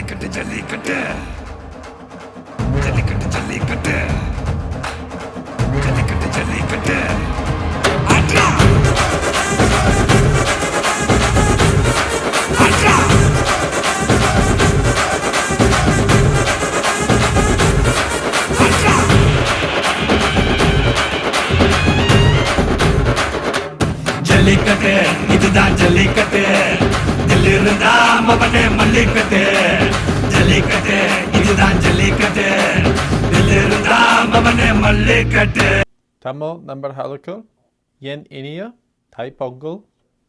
ஜல்லிக்கட்டு ஜல்லிக்கட்டு ஜல்லிக்கட்டு ஜல்லிக்கட்டு ஜல்லிக்கட்டு ஜல்லிக்கட்டு ஆட்ரா ஆட்ரா ஆட்ரா ஜல்லிக்கட்டு இதுதான் ஜல்லிக்கட்டு இருந்தா மவனே மல்லிக்கட்டு ஜல்லிக்கட்டு இதுதான் ஜல்லிக்கட்டு இருந்தா மவனே மல்லிக்கட்டு Tamil நண்பர்களுக்கு என் இனிய தைப்பொங்கல்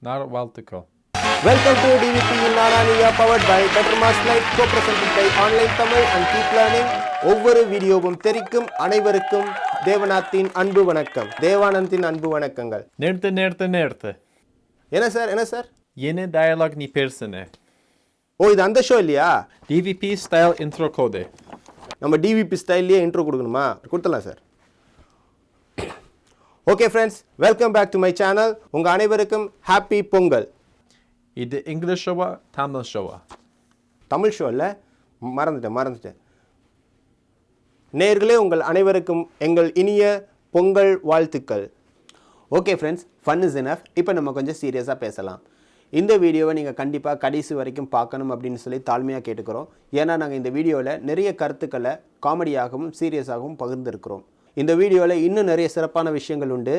நல்வாழ்த்துக்கள். Welcome to DVP in Naraniya powered by Better Mass Life, co-presented by Online Tamil and Keep Learning. ஒவ்வொரு வீடியோவும் தெரிக்கும் அனைவருக்கும் தேவநாத்தின் அன்பு வணக்கம். தேவானந்தின் அன்பு வணக்கங்கள். நிறுத்து என்ன சார் என்ன டயலாக் நீ பேசுன? இது அந்த ஷோ இல்லையா? DVP ஸ்டைல் இன்ட்ரோ கோடு. நம்ம DVP ஸ்டைல்லையே இன்ட்ரோ கொடுக்கணுமா? கொடுத்துடலாம் sir. Okay friends, welcome back to my channel. உங்கள் அனைவருக்கும் ஹாப்பி பொங்கல். இது இங்கிலீஷ் ஷோவா தமிழ் ஷோவா? தமிழ் ஷோ இல்லை, மறந்துட்டேன். நேயர்களே, உங்கள் அனைவருக்கும் எங்கள் இனிய பொங்கல் வாழ்த்துக்கள். Okay friends, fun is enough. இப்போ நம்ம கொஞ்சம் சீரியஸாக பேசலாம். இந்த வீடியோவை நீங்கள் கண்டிப்பாக கடைசி வரைக்கும் பார்க்கணும் அப்படின்னு சொல்லி தாழ்மையாக கேட்டுக்கிறோம். ஏன்னா நாங்கள் இந்த வீடியோவில் நிறைய கருத்துக்களை காமெடியாகவும் சீரியஸாகவும் பகிர்ந்துருக்கிறோம். இந்த வீடியோவில் இன்னும் நிறைய சிறப்பான விஷயங்கள் உண்டு.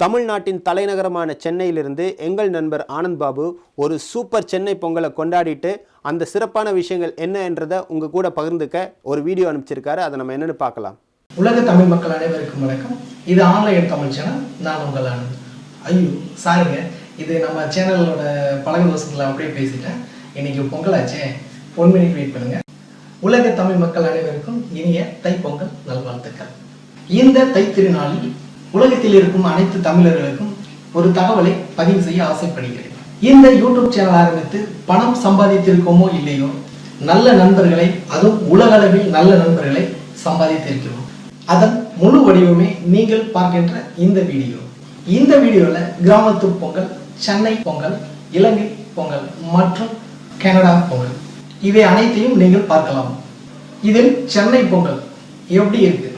தமிழ்நாட்டின் தலைநகரமான சென்னையிலிருந்து எங்கள் நண்பர் ஆனந்த் பாபு ஒரு சூப்பர் சென்னை பொங்கலை கொண்டாடிட்டு அந்த சிறப்பான விஷயங்கள் என்ன என்றதை உங்கள் கூட பகிர்ந்துக்க ஒரு வீடியோ அனுப்பிச்சிருக்காரு. அதை நம்ம என்னென்னு பார்க்கலாம். உலக தமிழ் மக்கள் அனைவருக்கும் வணக்கம். இது ஆன்லைன் தமிழ் சேனல். நான் உங்கள் ஆனந்த். ஐயோ சாரிங்க, இது நம்ம சேனலோட பழக தோசத்தில் அப்படியே பேசிட்டேன். இன்னைக்கு பொங்கலாச்சே, 1 மினிட் வெயிட் பண்ணுங்க. உலக தமிழ் மக்கள் அனைவருக்கும் இனிய தைப்பொங்கல் நல்வாழ்த்துக்கள். இந்த தைத்திருநாளில் உலகத்தில் இருக்கும் அனைத்து தமிழர்களுக்கும் ஒரு தகவலை பதிவு செய்ய ஆசைப்படுகிறேன். இந்த யூடியூப் சேனல் ஆரம்பித்து பணம் சம்பாதித்திருக்கோமோ இல்லையோ, நல்ல நண்பர்களை, அதுவும் உலக அளவில் நல்ல நண்பர்களை சம்பாதித்திருக்கிறோம். அதன் முழு வடிவமே நீங்கள் பார்க்கின்ற இந்த வீடியோ. இந்த வீடியோவில் கிராமத்து பொங்கல், சென்னை பொங்கல், இலங்கை பொங்கல் மற்றும் கனடா பொங்கல் இவை அனைத்தையும் நீங்கள் பார்க்கலாம். இதில் சென்னை பொங்கல் எப்படி இருக்கு,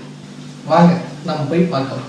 வாங்க நம்ம போய் பார்க்கலாம்.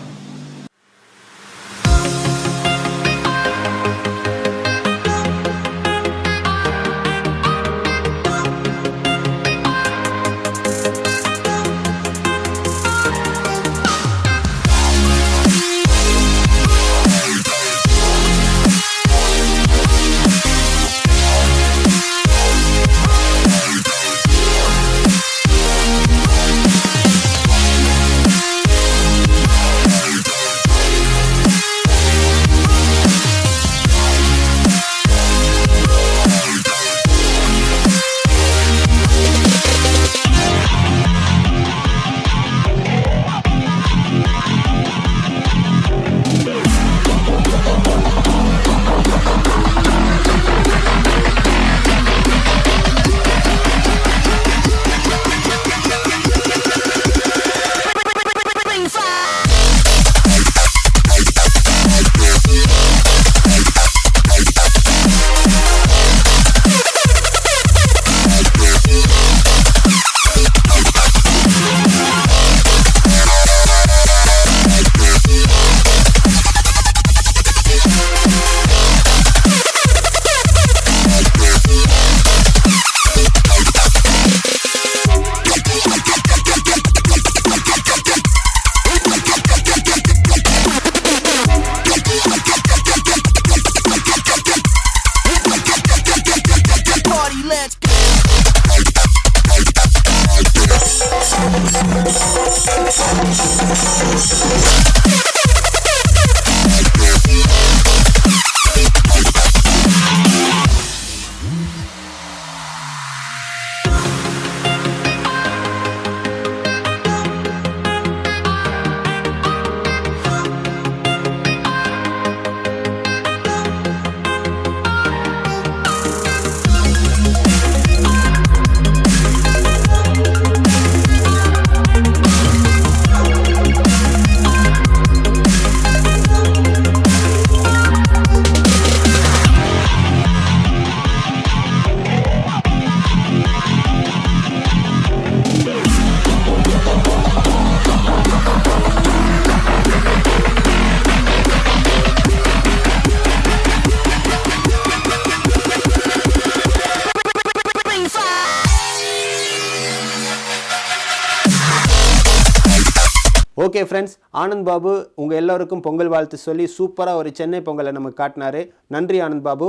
ஓகே ஃப்ரெண்ட்ஸ், ஆனந்த் பாபு உங்கள் எல்லோருக்கும் பொங்கல் வாழ்த்து சொல்லி சூப்பராக ஒரு சென்னை பொங்கலை நமக்கு காட்டினாரு. நன்றி ஆனந்த் பாபு.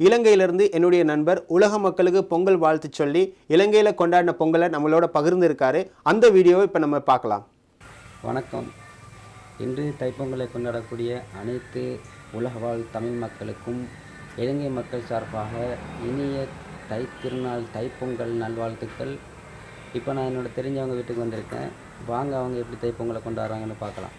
இலங்கையிலிருந்து என்னுடைய நண்பர் உலக மக்களுக்கு பொங்கல் வாழ்த்து சொல்லி இலங்கையில் கொண்டாடின பொங்கலை நம்மளோட பகிர்ந்துருக்காரு. அந்த வீடியோவை இப்போ நம்ம பார்க்கலாம். வணக்கம். இன்று தைப்பொங்கலை கொண்டாடக்கூடிய அனைத்து உலகவாழ் தமிழ் மக்களுக்கும் இலங்கை மக்கள் சார்பாக இனிய தைத்திருநாள் தைப்பொங்கல் நல்வாழ்த்துக்கள். இப்போ நான் என்னோட தெரிஞ்சவங்க வீட்டுக்கு வந்திருக்கேன். வாங்க அவங்க எப்படி தைப்பொங்கலை கொண்டாடுறாங்கன்னு பார்க்கலாம்.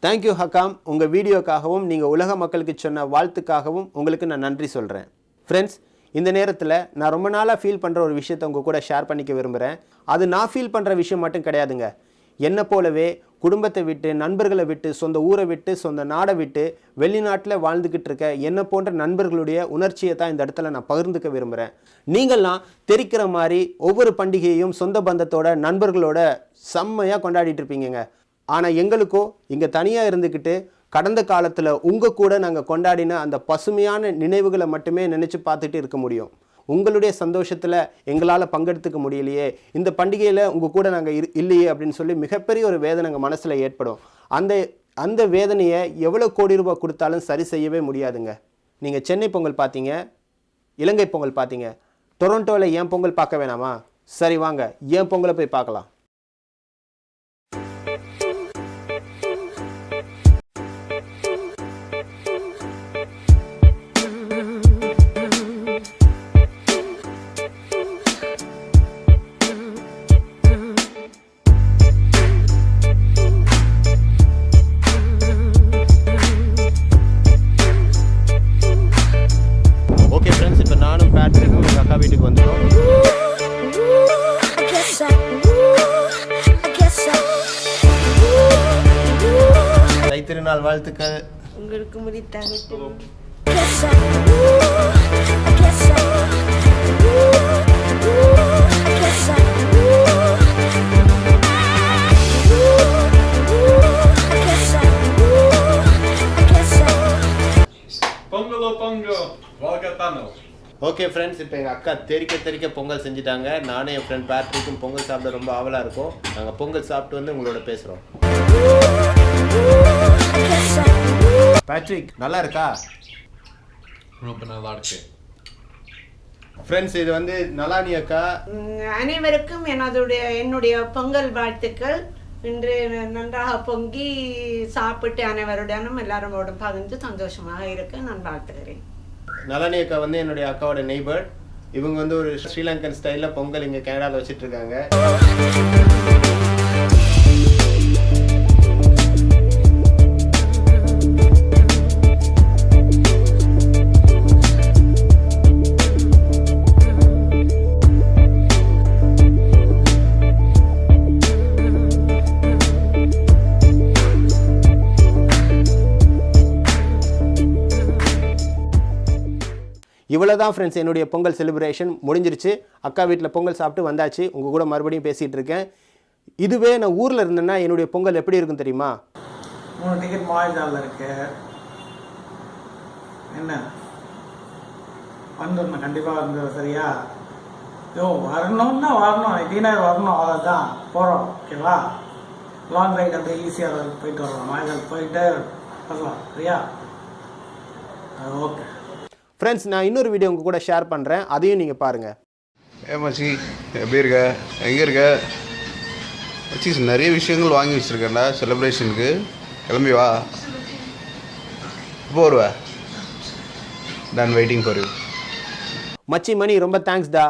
தேங்க்யூ ஹக்காம். உங்கள் வீடியோக்காகவும் நீங்கள் உலக மக்களுக்கு சொன்ன வாழ்த்துக்காகவும் உங்களுக்கு நான் நன்றி சொல்கிறேன். ஃப்ரெண்ட்ஸ், இந்த நேரத்தில் நான் ரொம்ப நாளாக ஃபீல் பண்ணுற ஒரு விஷயத்தை உங்கள் கூட ஷேர் பண்ணிக்க விரும்புகிறேன். அது நான் ஃபீல் பண்ணுற விஷயம் மட்டும் கிடையாதுங்க. என்னை போலவே குடும்பத்தை விட்டு, நண்பர்களை விட்டு, சொந்த ஊரை விட்டு, சொந்த நாடை விட்டு வெளிநாட்டில் வாழ்ந்துக்கிட்டு இருக்க என்னை போன்ற நண்பர்களுடைய உணர்ச்சியை தான் இந்த இடத்துல நான் பகிர்ந்துக்க விரும்புகிறேன். நீங்கள்லாம் தெரிக்கிற மாதிரி ஒவ்வொரு பண்டிகையும் சொந்த பந்தத்தோட நண்பர்களோட செம்மையாக கொண்டாடிட்டு இருப்பீங்க. ஆனால் எங்களுக்கோ இங்கே தனியாக இருந்துக்கிட்டு கடந்த காலத்தில் உங்கள் கூட நாங்கள் கொண்டாடின அந்த பசுமையான நினைவுகளை மட்டுமே நினச்சி பார்த்துட்டு இருக்க முடியும். உங்களுடைய சந்தோஷத்தில் எங்களால் பங்கெடுத்துக்க முடியலையே, இந்த பண்டிகையில் உங்கள் கூட நாங்கள் இல்லையே அப்படின்னு சொல்லி மிகப்பெரிய ஒரு வேதனை எங்கள் மனசில் ஏற்படும். அந்த வேதனையை எவ்வளோ கோடி ரூபாய் கொடுத்தாலும் சரி செய்யவே முடியாதுங்க. நீங்கள் சென்னை பொங்கல் பார்த்தீங்க, இலங்கை பொங்கல் பார்த்தீங்க, டொரண்டோவில் ஏன் பொங்கல் பார்க்க வேணாமா? சரி வாங்க, ஏன் பொங்கலை போய் பார்க்கலாம். ஓகே ஃப்ரெண்ட்ஸ், இப்போ நானும் பேட்ரிக்கும் எங்கள் அக்கா வீட்டுக்கு வந்துட்டோம். தைத்திருநாள் வாழ்த்துக்கள். உங்களுக்கு முடித்தாகட்டும். ஓகே ஃப்ரெண்ட்ஸ், இப்போ எங்கள் அக்கா தெரிக்க பொங்கல் செஞ்சுட்டாங்க. நானும் என் ஃப்ரெண்ட் பேட்ரிக்கும் பொங்கல் சாப்பிட ரொம்ப ஆவலாக இருக்கும். நாங்கள் பொங்கல் சாப்பிட்டு வந்து உங்களோட பேசுகிறோம். பேட்ரிக் நல்லா இருக்கா? ரொம்ப நல்லா இருக்கு. ஃப்ரெண்ட்ஸ், இது வந்து நலானி அக்கா. அனைவருக்கும் என்னுடைய பொங்கல் வாழ்த்துக்கள். இன்று நன்றாக பொங்கி சாப்பிட்டு அனைவருடனும் எல்லாரோட பகிர்ந்து சந்தோஷமாக இருக்க நான் வாழ்த்துகிறேன். நலானி அக்கா வந்து என்னுடைய அக்காவோட நெய்பர். இவங்க வந்து ஒரு ஸ்ரீலங்கன் ஸ்டைலில் பொங்கல் இங்கே கனடாவில் வச்சுட்டு இருக்காங்க. இவ்வளோதான் ஃப்ரெண்ட்ஸ், என்னுடைய பொங்கல் செலிப்ரேஷன் முடிஞ்சிருச்சு. அக்கா வீட்டில் பொங்கல் சாப்பிட்டு வந்தாச்சு. உங்கள் கூட மறுபடியும் பேசிகிட்டு இருக்கேன். இதுவே நான் ஊரில் இருந்தேன்னா என்னுடைய பொங்கல் எப்படி இருக்கும் தெரியுமா? 3 டிக்கெட் மாய்தாலில் இருக்கு. என்ன வந்துடணும், கண்டிப்பாக வந்துடும். சரியா? வரணும்னா வரணும், டின்னர் வரணும், அவ்வளோதான். போகிறோம், ஓகேவா? லாங் ரைட் அப்படியே ஈஸியாக போயிட்டு வரலாம், மழைகள் போயிட்டு வரலாம். சரியா? ஓகே ஃப்ரெண்ட்ஸ், நான் இன்னொரு வீடியோ உங்கள் கூட ஷேர் பண்ணுறேன், அதையும் நீங்கள் பாருங்கள். மச்சி எப்படி இருக்க? எங்கே இருக்க மச்சி? நிறைய விஷயங்கள் வாங்கி வச்சுருக்கேன்டா செலிப்ரேஷனுக்கு. கிளம்பி வா. இப்போ வருவா? Done waiting for you. மச்சி மணி, ரொம்ப தேங்க்ஸ்டா.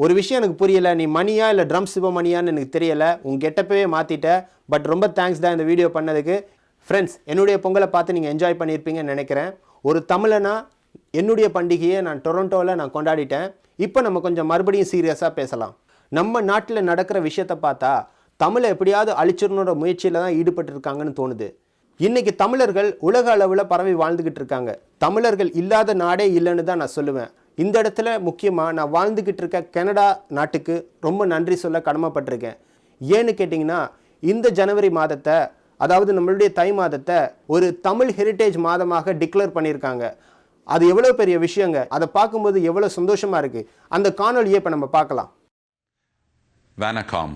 ஒரு விஷயம் எனக்கு புரியலை, நீ மணியா இல்லை ட்ரம் சிவமணியான்னு எனக்கு தெரியலை. உங்கள் கெட்டப்பவே மாற்றிட்ட. பட் ரொம்ப தேங்க்ஸ்டா இந்த வீடியோ பண்ணதுக்கு. ஃப்ரெண்ட்ஸ், என்னுடைய பொங்கலை பார்த்து நீங்கள் என்ஜாய் பண்ணியிருப்பீங்கன்னு நினைக்கிறேன். ஒரு தமிழனா என்னுடைய பண்டிகையை நான் டொரண்டோவில் நான் கொண்டாடிட்டேன். இப்போ நம்ம கொஞ்சம் மறுபடியும் சீரியஸாக பேசலாம். நம்ம நாட்டில் நடக்கிற விஷயத்தை பார்த்தா தமிழை எப்படியாவது அழிச்சிடணுன்ற முயற்சியில் தான் ஈடுபட்டிருக்காங்கன்னு தோணுது. இன்றைக்கி தமிழர்கள் உலக அளவில் பரவி வாழ்ந்துக்கிட்டு இருக்காங்க. தமிழர்கள் இல்லாத நாடே இல்லைன்னு தான் நான் சொல்லுவேன். இந்த இடத்துல முக்கியமாக நான் வாழ்ந்துக்கிட்டு இருக்க கனடா நாட்டுக்கு ரொம்ப நன்றி சொல்ல கடமைப்பட்டிருக்கேன். ஏன்னு கேட்டிங்கன்னா, இந்த ஜனவரி மாதத்தை, அதாவது நம்மளுடைய தை மாதத்தை ஒரு தமிழ் ஹெரிட்டேஜ் மாதமாக டிக்ளேர் பண்ணியிருக்காங்க. அது எவ்வளோ பெரிய விஷயங்க. அதை பார்க்கும்போது எவ்வளோ சந்தோஷமாக இருக்குது. அந்த காணொலியை இப்போ நம்ம பார்க்கலாம். Vanakkam.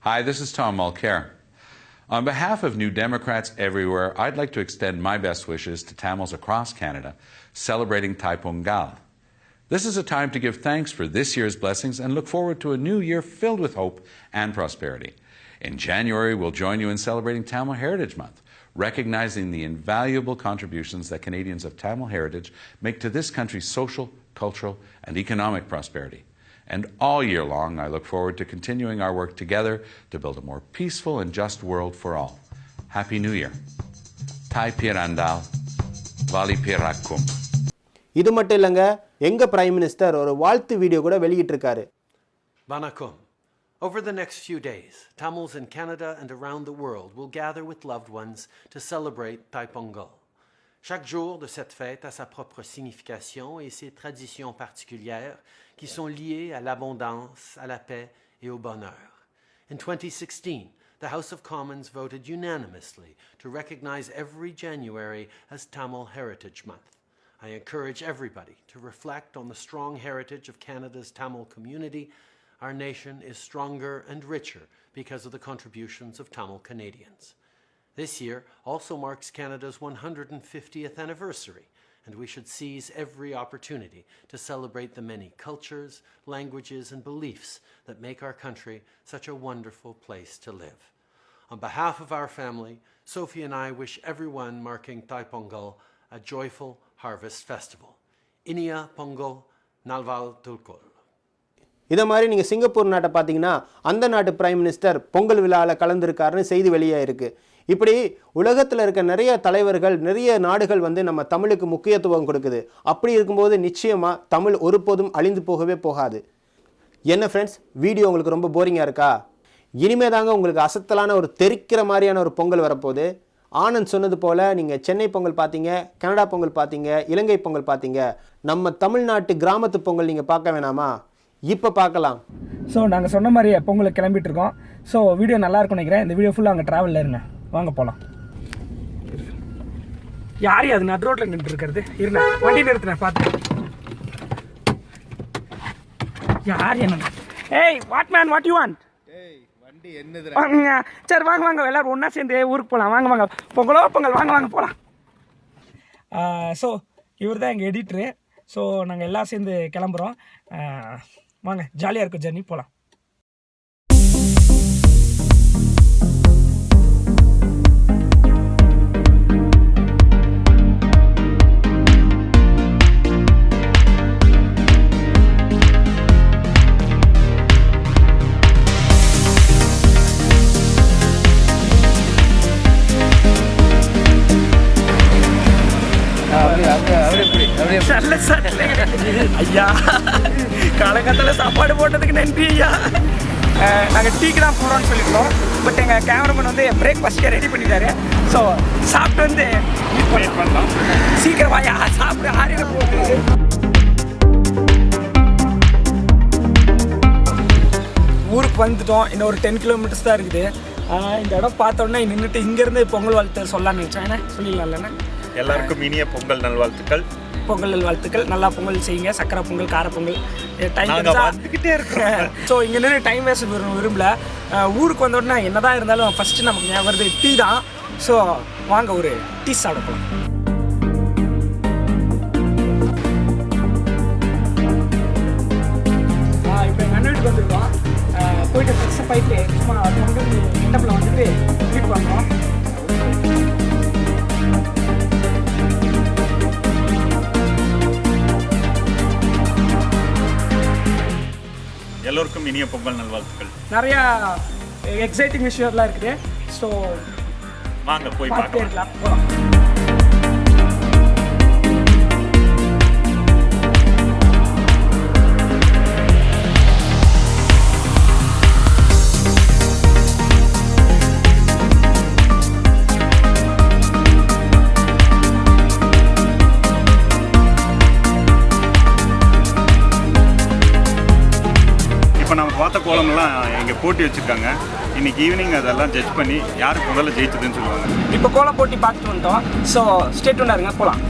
Hi, this is Tom Mulcair. On behalf of New Democrats everywhere, I'd like to extend my best wishes to Tamils across Canada celebrating Thai Pongal. This is a time to give thanks for this year's blessings and look forward to a new year filled with hope and prosperity. In January, we'll join you in celebrating Tamil Heritage Month, recognizing the invaluable contributions that Canadians of Tamil heritage make to this country's social, cultural, and economic prosperity. And all year long, I look forward to continuing our work together to build a more peaceful and just world for all. Happy New Year. Thai Pirandal, Vali Pirakkum. இது மட்டும் இல்லைங்க, எங்கள் prime minister ஒரு வாழ்த்து video கூட வெளியிட்டிருக்காரு. Vanakkam. Over the next few days, Tamils in Canada and around the world will gather with loved ones to celebrate Thai Pongal. Chaque jour de cette fête a sa propre signification et ses traditions particulières qui sont liées à l'abondance, à la paix et au bonheur. In 2016, the House of Commons voted unanimously to recognize every January as Tamil Heritage Month. I encourage everybody to reflect on the strong heritage of Canada's Tamil community. Our nation is stronger and richer because of the contributions of Tamil Canadians. This year also marks Canada's 150th anniversary, and we should seize every opportunity to celebrate the many cultures, languages, and beliefs that make our country such a wonderful place to live. On behalf of our family, Sophie and I wish everyone marking Thai Pongal a joyful harvest festival. Inia Pongal Nalval Tulkul. இதை மாதிரி நீங்கள் Singapore நாட்டை பார்த்தீங்கன்னா அந்த நாட்டு prime minister Pongal விழாவில் கலந்துருக்காருன்னு செய்தி வெளியாக இருக்குது. இப்படி உலகத்தில் இருக்க நிறைய தலைவர்கள், நிறைய நாடுகள் வந்து நம்ம தமிழுக்கு முக்கியத்துவம் கொடுக்குது. அப்படி இருக்கும்போது நிச்சயமாக தமிழ் ஒருபோதும் அழிந்து போகவே போகாது. என்ன ஃப்ரெண்ட்ஸ், வீடியோ உங்களுக்கு ரொம்ப போரிங்காக இருக்கா? இனிமே தாங்க உங்களுக்கு அசத்தலான ஒரு தெரிக்கிற மாதிரியான ஒரு பொங்கல் வரப்போகுது. ஆனந்த் சொன்னது போல் நீங்கள் சென்னை பொங்கல் பார்த்தீங்க, கனடா பொங்கல் பார்த்தீங்க, இலங்கை பொங்கல் பார்த்தீங்க. நம்ம தமிழ்நாட்டு கிராமத்து பொங்கல் நீங்கள் பார்க்க வேணாமா? இப்போ பார்க்கலாம். ஸோ நாங்கள் சொன்ன மாதிரியே பொங்கலுக்கு கிளம்பிட்டு இருக்கோம். ஸோ வீடியோ நல்லா இருக்கும்னு நினைக்கிறேன். இந்த வீடியோ ஃபுல்லாக அங்கே ட்ராவலில் இருங்க, வாங்க போகலாம். யார் அது நட் ரோட்டில் நின்று இருக்கிறது? இருங்க, வண்டி நிறுத்தினேன் பார்த்து. யார் என்ன? ஏய் what man, what you want? வண்டி என்னது? வாங்க, சரி வாங்க வாங்க, எல்லாரும் ஒன்றா சேர்ந்து ஊருக்கு போகலாம். வாங்க வாங்க, பொங்கலோ பொங்கல், வாங்க வாங்க போகலாம். ஸோ இவர் தான் எங்கள் எடிட்ரு. ஸோ நாங்கள் எல்லாம் சேர்ந்து கிளம்புறோம். வாங்க, ஜாலியாக இருக்கும் ஜர்னி, போகலாம். ஐயா, காலகட்டத்தில் சாப்பாடு போட்டதுக்கு நன்றி ஐயா. நாங்கள் டீக்கு தான் போகிறோம்னு சொல்லியிருந்தோம். பட் எங்கள் கேமராமேன் வந்து பிரேக்ஃபாஸ்ட்டே ரெடி பண்ணிட்டாரு. ஸோ சாப்பிட்டு வந்து வெயிட் பண்ணலாம். சீக்கிரம் வாயா, சாப்பிட்டு ஆறிட போகுது. ஊருக்கு வந்துட்டோம். இன்னும் ஒரு 10 கிலோமீட்டர்ஸ் தான் இருக்குது. இந்த இடம் பார்த்தோன்னே நின்றுட்டு இங்கேருந்து பொங்கல் வாழ்த்து சொல்லலான்னு நினச்சேன். என்ன சொல்லிடலாம் இல்லைண்ணே? எல்லாருக்கும் இனிய பொங்கல் நல்வாழ்த்துக்கள். பொங்கல் நல்வாழ்த்துக்கள். நல்லா பொங்கல் செய்யுங்க. சக்கரை பொங்கல், கார பொங்கல். டைம் வந்துக்கிட்டே இருக்கேன். ஸோ இங்கே நின்று டைம் வேஸ்ட் விரும்பல. ஊருக்கு வந்தோடனே என்ன தான் இருந்தாலும் ஃபஸ்ட்டு நமக்கு ஞாபகம் வருது டீ தான். ஸோ வாங்க ஒரு டீ சாப்பிட போகலாம். இப்போ எங்கள் அண்ணன் வீட்டுக்கு வந்துருக்கோம். போயிட்டு ஃப்ரெஷ்ஷப் ஆகிட்டு சும்மா பொங்கல் கிட்டப்பில் வந்துட்டு வீட்டுக்கு வந்தோம். எல்லோருக்கும் இனிய பொங்கல் நல்வாழ்த்துக்கள். நிறையா எக்ஸைட்டிங் விஷயம்லாம் இருக்குது. ஸோ வாங்க போய் பார்க்கலாம். இப்போ நம்ம பார்த்த கோலம்லாம் இங்கே போட்டி வச்சுருக்காங்க. இன்னைக்கு ஈவினிங் அதெல்லாம் ஜட்ஜ் பண்ணி யார் முதல்ல ஜெயிச்சதுன்னு சொல்லுவாங்க. இப்போ கோலம் போட்டி பார்த்துட்டு வந்துட்டோம். ஸோ ஸ்டே டியூன்டா இருங்க, போகலாம்.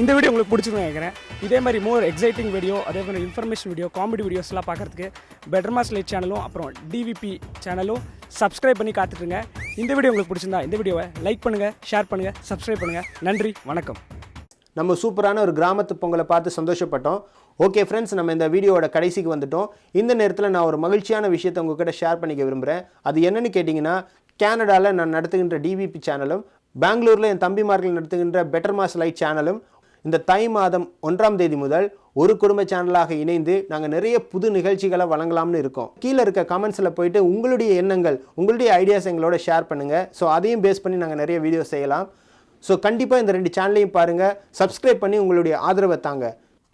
இந்த வீடியோ உங்களுக்கு பிடிச்சிருன்னு நினைக்கிறேன். இதே மாதிரி மோர் எக்ஸைட்டிங் வீடியோ, அதே மாதிரி இன்ஃபர்மேஷன் வீடியோ, காமெடி வீடியோஸ்லாம் பார்க்குறதுக்கு பெட்டர்மாஸ் லைட் சேனலும் அப்புறம் டிவிபி சேனலும் சப்ஸ்கிரைப் பண்ணி காத்துட்டுருங்க. இந்த வீடியோ உங்களுக்கு பிடிச்சிருந்தா இந்த வீடியோவை லைக் பண்ணுங்கள், ஷேர் பண்ணுங்கள், சப்ஸ்கிரைப் பண்ணுங்கள். நன்றி, வணக்கம். நம்ம சூப்பரான ஒரு கிராமத்து பொங்கலை பார்த்து சந்தோஷப்பட்டோம். ஓகே ஃப்ரெண்ட்ஸ், நம்ம இந்த வீடியோவோட கடைசிக்கு வந்துட்டோம். இந்த நேரத்தில் நான் ஒரு மகிழ்ச்சியான விஷயத்தை உங்ககிட்ட ஷேர் பண்ணிக்க விரும்புகிறேன். அது என்னன்னு கேட்டிங்கன்னா, கனடாவில் நான் நடத்துகின்ற டிவிபி சேனலும் பெங்களூரில் என் தம்பிமார்கள் நடத்துகின்ற பெட்டர்மாஸ் லைட் சேனலும் இந்த தை மாதம் 1ஆம் தேதி முதல் ஒரு குடும்ப சேனலாக இணைந்து நாங்கள் நிறைய புது நிகழ்ச்சிகளை வழங்கலாம்னு இருக்கோம். கீழே இருக்க கமெண்ட்ஸில் போயிட்டு உங்களுடைய எண்ணங்கள், உங்களுடைய ஐடியாஸ் எங்களோட ஷேர் பண்ணுங்கள். ஸோ அதையும் பேஸ் பண்ணி நாங்கள் நிறைய வீடியோ செய்யலாம். ஸோ கண்டிப்பாக இந்த 2 சேனலையும் பாருங்கள், சப்ஸ்கிரைப் பண்ணி உங்களுடைய ஆதரவை தாங்க.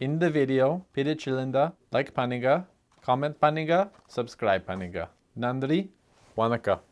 இந்த வீடியோ பிடிச்சிருந்தா லைக் பண்ணுங்க, கமெண்ட் பண்ணுங்க, சப்ஸ்கிரைப் பண்ணுங்க. நன்றி, வணக்கம்.